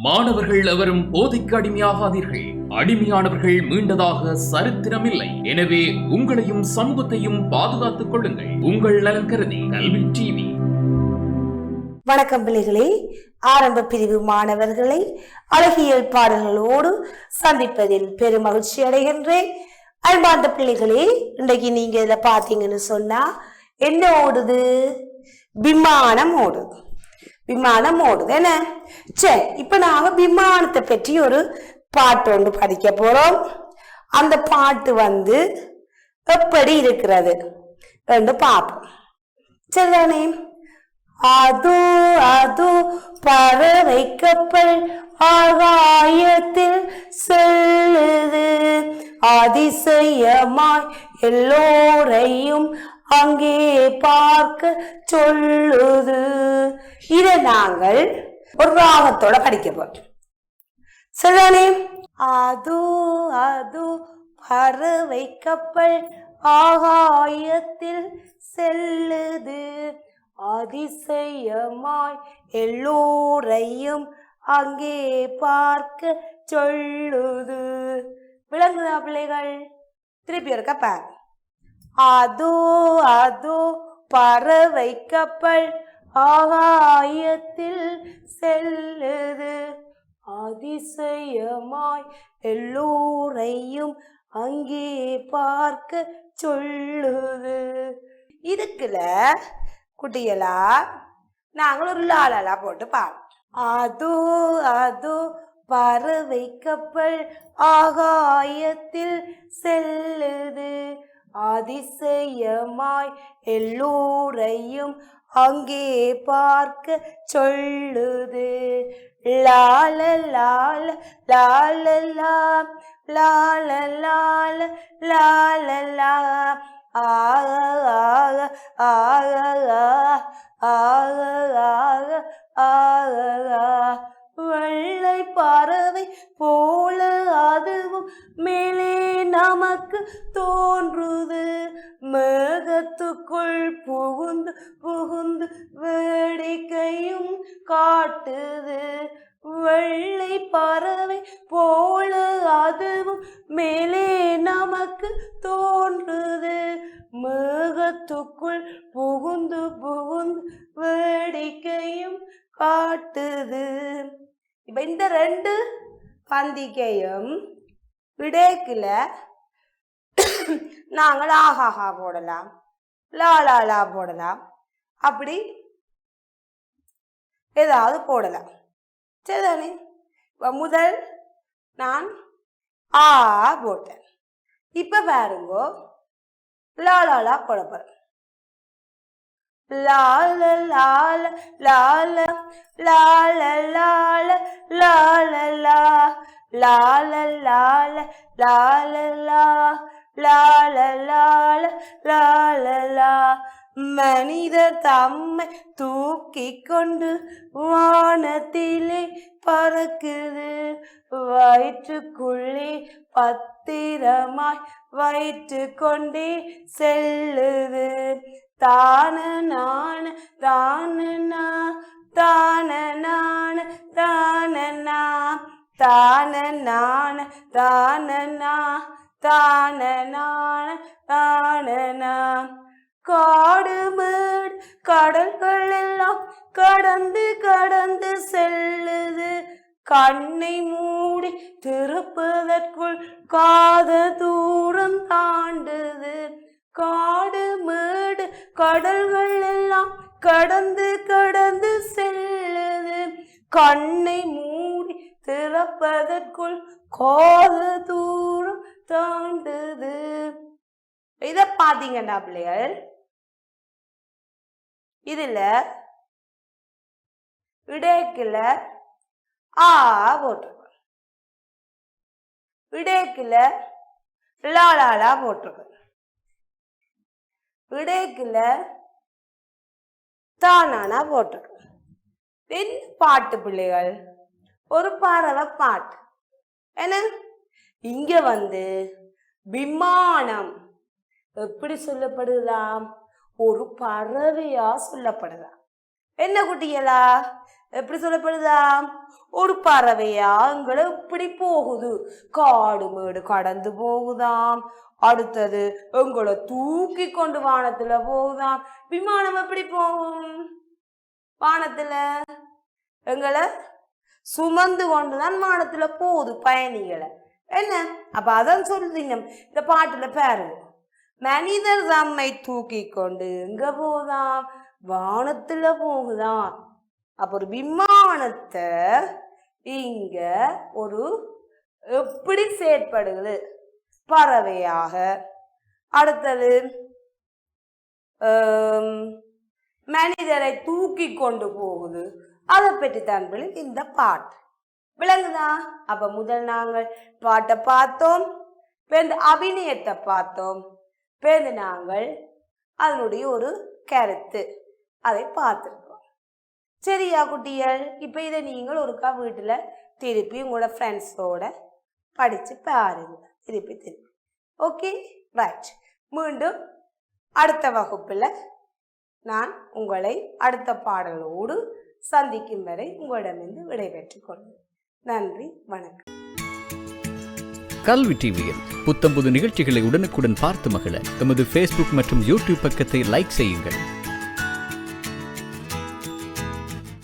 மாணவர்கள் எவரும் போதைக்கு அடிமையாகாதீர்கள். அடிமையானவர்கள் மீண்டதாக சரித்திரமில்லை. எனவே உங்களையும் சமூகத்தையும் பாதுகாத்துக் கொள்ளுங்கள். உங்கள் நலன் கருதி கல்வி டிவி. வணக்கம் பிள்ளைகளே, ஆரம்ப பிரிவு மாணவர்களை அழகியல் பாடல்களோடு சந்திப்பதில் பெரும் மகிழ்ச்சி அடைகின்றேன். அன்பார்ந்த பிள்ளைகளே, இன்றைக்கு நீங்க இதை பார்த்தீங்கன்னு சொன்னா என்ன ஓடுது? விமானம் ஓடுது. விமானம் ஓடுது என்ன? சரி, இப்ப நாங்க விமானத்தை பற்றி ஒரு பாட்டு ஒன்று படிக்க போறோம். அந்த பாட்டு எப்படி இருக்கிறது என்று பார்ப்போம். சரிதானே? அது அது பறவை கப்பல் ஆகாயத்தில் செல்லுது, அதிசயமாய் எல்லோரையும் அங்கே பார்க்க சொல்லுது. இதை நாங்கள் ஒரு ராகத்தோட படிக்க போறோம். சரிதானே? அது அது பறவை கப்பல் ஆகாயத்தில் செல்லுது, அதிசயமாய் எல்லோரையும் அங்கே பார்க்க சொல்லுது. விளங்குதா பிள்ளைகள்? திருப்பி இருக்க பாரு. அதோ அதோ பறவை கப்பல் ஆகாயத்தில் செல்லுது, அதிசயமாய் எல்லோரையும் அங்கே பார்க்க சொல்லுது. இதுக்குல குட்டிகளா நாங்கள் ஒரு லாலா போட்டு பாடுறோம். அதோ அதோ பறவை கப்பல் ஆகாயத்தில் செல்லுது, அதிசயமாய் எல்லோரையும் அங்கே பார்க்க சொல்லுது. லால லால லால லால லால லால லால ஆக ஆக ஆக ஆக ஆக ஆக. வெள்ளை பறவை போல அதுவும் மேலே நமக்கு தோன்றுது, மேகத்துக்குள் புகுந்து புகுந்து வேடிக்கையும் காட்டுது. வெள்ளை பறவை போல அதுவும் மேலே நமக்கு தோன்றுது, மேகத்துக்குள் புகுந்து புகுந்து வேடிக்கையும் காட்டுது. இப்ப இந்த ரெண்டு பந்திக்கையும் விடேக்குல நாங்கள் ஆஹாஹா போடலாம், லாலாலா போடலாம், அப்படி ஏதாவது போடலாம். சரிதானே? முதல் நான் ஆ போட்டேன். இப்ப பாருங்கோ, லாலாலா போட போறேன். லால லால லால லால லால லால லால லால லால லால லால லால லா. மனிதர் தம்மை தூக்கி கொண்டு வானத்திலே பறக்குது, வயிற்றுக்குள்ளே பத்திரமாய் வயிற்று கொண்டே செல்லுது. தான நான தானனா தானனான தானனா தானனான தானனா தானனான தானனா. காடு மேடு கடல்கள் எல்லாம் கடந்து கடந்து செல்லுது, கண்ணை மூடி திருப்பதற்குள் காத தூரம் தாண்டுது. காடு மேடு கடல்கள் எல்லாம் கடந்து கடந்து செல்லுது, கண்ணை மூடி திறப்பதற்குள் காத தூரம் தாண்டுது. இத பாத்தீங்கன்னா பிள்ளைகள், இதுல இடைக்குல ஆ போட்டிருக்கோம், இடைக்குல லாலாலா போட்டிருக்கோம், இடைக்குல தானானா போட்டிருக்கோம். என்ன பாட்டு பிள்ளைகள்? ஒரு பறவை பாட்டு. என்ன இங்க விமானம் எப்படி சொல்லப்படுதாம்? ஒரு பறவையா சொல்லப்படுதா. என்ன குட்டிகளா எப்படி சொல்லப்படுதா? ஒரு பறவையா எங்களை இப்படி போகுது, காடு மேடு கடந்து போகுதாம். அடுத்தது எங்களை தூக்கி கொண்டு வானத்துல போகுதாம். விமானம் எப்படி போகும்? வானத்துல எங்களை சுமந்து கொண்டுதான் வானத்துல போகுது பயணிகளை. என்ன அப்ப அதான் சொல்லுங்க இந்த பாட்டுல பாருங்க, மனிதர் தம்மை தூக்கி கொண்டு எங்க போகுதாம்? வானத்துல போகுதாம். அப்ப ஒரு விமானத்தை இங்க ஒரு எப்படி செயற்படுகிறது? பறவையாக. அடுத்தது மனிதரை தூக்கி கொண்டு போகுது. அதை பற்றி தான் இந்த பாட்டு விளங்குதா? அப்ப முதல் நாங்கள் பாட்டை பார்த்தோம், பேருந்து அபிநயத்தை பார்த்தோம், பேருந்து நாங்கள் அதனுடைய ஒரு கருத்து அதை பார்த்துருக்கோம். சரியா குட்டிகள்? இப்ப இதை நீங்கள் ஒருக்கா வீட்டுல திருப்பி உங்களோட ஃப்ரெண்ட்ஸோட படிச்சு பாருங்க, திருப்பி. Okay right. மீண்டும் அடுத்த வகுப்புல நான் உங்களை அடுத்த பாடலோடு சந்திக்கும் வரை உங்களிடமிருந்து விடைபெற்றுக் கொள்கிறேன். நன்றி, வணக்கம். கல்வி டிவியில் புத்தம்புது நிகழ்ச்சிகளை உடனுக்குடன் பார்த்து மகிழ எமது ஃபேஸ்புக் மற்றும் யூடியூப் பக்கத்தை லைக் செய்யுங்கள்.